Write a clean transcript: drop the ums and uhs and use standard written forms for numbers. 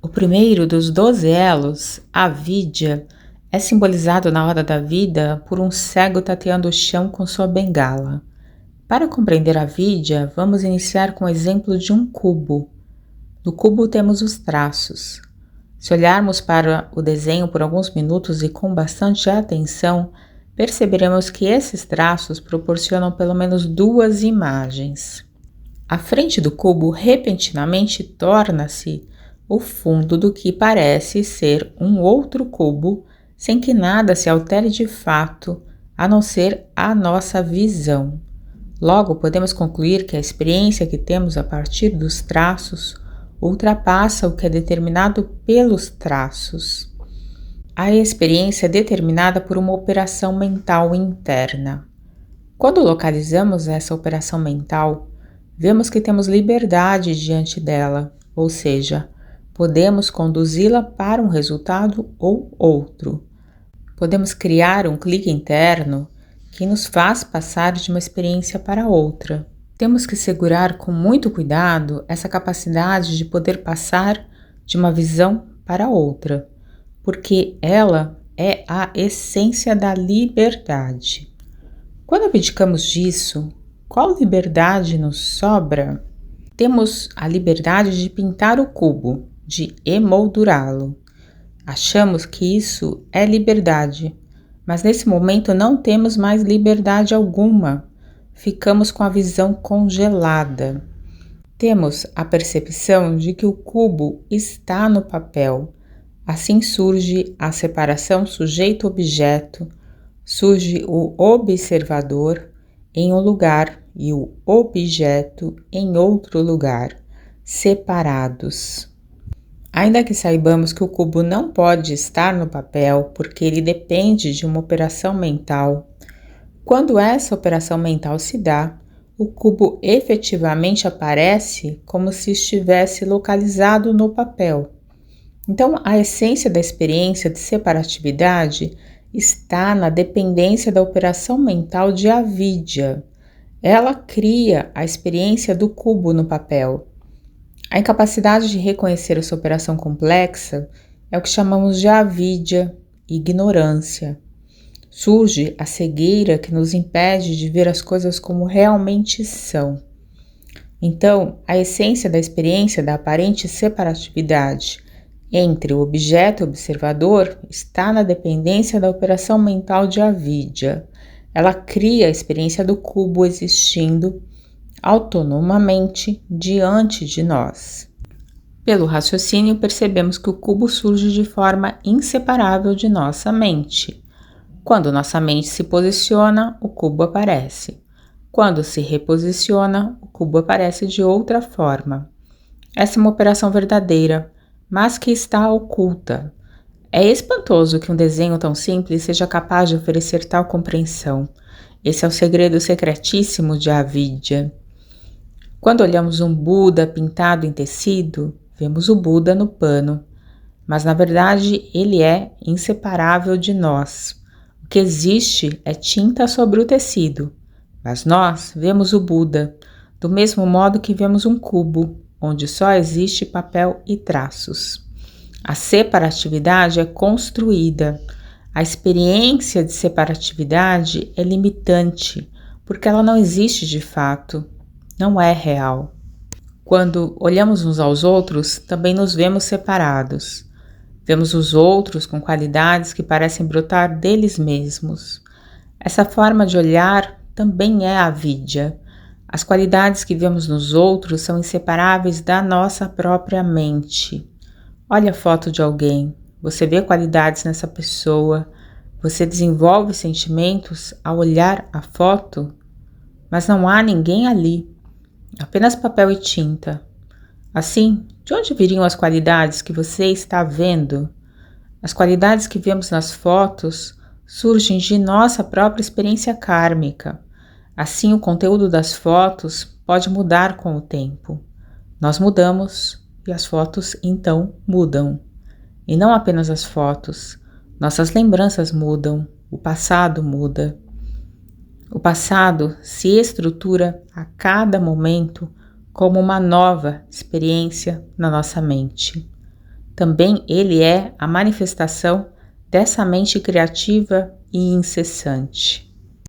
O primeiro dos 12 elos, a vidya, é simbolizado na roda da vida por um cego tateando o chão com sua bengala. Para compreender a vidya, vamos iniciar com o exemplo de um cubo. No cubo temos os traços. Se olharmos para o desenho por alguns minutos e com bastante atenção, perceberemos que esses traços proporcionam pelo menos duas imagens. A frente do cubo repentinamente torna-se o fundo do que parece ser um outro cubo, sem que nada se altere de fato, a não ser a nossa visão. Logo, podemos concluir que a experiência que temos a partir dos traços ultrapassa o que é determinado pelos traços. A experiência é determinada por uma operação mental interna. Quando localizamos essa operação mental, vemos que temos liberdade diante dela, ou seja, podemos conduzi-la para um resultado ou outro. Podemos criar um clique interno que nos faz passar de uma experiência para outra. Temos que segurar com muito cuidado essa capacidade de poder passar de uma visão para outra, porque ela é a essência da liberdade. Quando abdicamos disso, qual liberdade nos sobra? Temos a liberdade de pintar o cubo, de emoldurá-lo. Achamos que isso é liberdade, mas nesse momento não temos mais liberdade alguma. Ficamos com a visão congelada. Temos a percepção de que o cubo está no papel. Assim surge a separação sujeito-objeto, surge o observador em um lugar e o objeto em outro lugar, separados. Ainda que saibamos que o cubo não pode estar no papel porque ele depende de uma operação mental, quando essa operação mental se dá, o cubo efetivamente aparece como se estivesse localizado no papel. Então, a essência da experiência de separatividade está na dependência da operação mental de avidya. Ela cria a experiência do cubo no papel. A incapacidade de reconhecer essa operação complexa é o que chamamos de avidya, ignorância. Surge a cegueira que nos impede de ver as coisas como realmente são. Então, a essência da experiência da aparente separatividade entre o objeto e o observador está na dependência da operação mental de avidya. Ela cria a experiência do cubo existindo autonomamente diante de nós. Pelo raciocínio, percebemos que o cubo surge de forma inseparável de nossa mente. Quando nossa mente se posiciona, o cubo aparece. Quando se reposiciona, o cubo aparece de outra forma. Essa é uma operação verdadeira, mas que está oculta. É espantoso que um desenho tão simples seja capaz de oferecer tal compreensão. Esse é o segredo secretíssimo de avidya. Quando olhamos um Buda pintado em tecido, vemos o Buda no pano, mas na verdade ele é inseparável de nós. O que existe é tinta sobre o tecido, mas nós vemos o Buda, do mesmo modo que vemos um cubo, onde só existe papel e traços. A separatividade é construída. A experiência de separatividade é limitante, porque ela não existe de fato, não é real. Quando olhamos uns aos outros, também nos vemos separados. Vemos os outros com qualidades que parecem brotar deles mesmos. Essa forma de olhar também é avidya. As qualidades que vemos nos outros são inseparáveis da nossa própria mente. Olha a foto de alguém, você vê qualidades nessa pessoa, você desenvolve sentimentos ao olhar a foto, mas não há ninguém ali, apenas papel e tinta. Assim, de onde viriam as qualidades que você está vendo? As qualidades que vemos nas fotos surgem de nossa própria experiência kármica. Assim, o conteúdo das fotos pode mudar com o tempo. Nós mudamos e as fotos então mudam. E não apenas as fotos, nossas lembranças mudam, o passado muda. O passado se estrutura a cada momento como uma nova experiência na nossa mente. Também ele é a manifestação dessa mente criativa e incessante.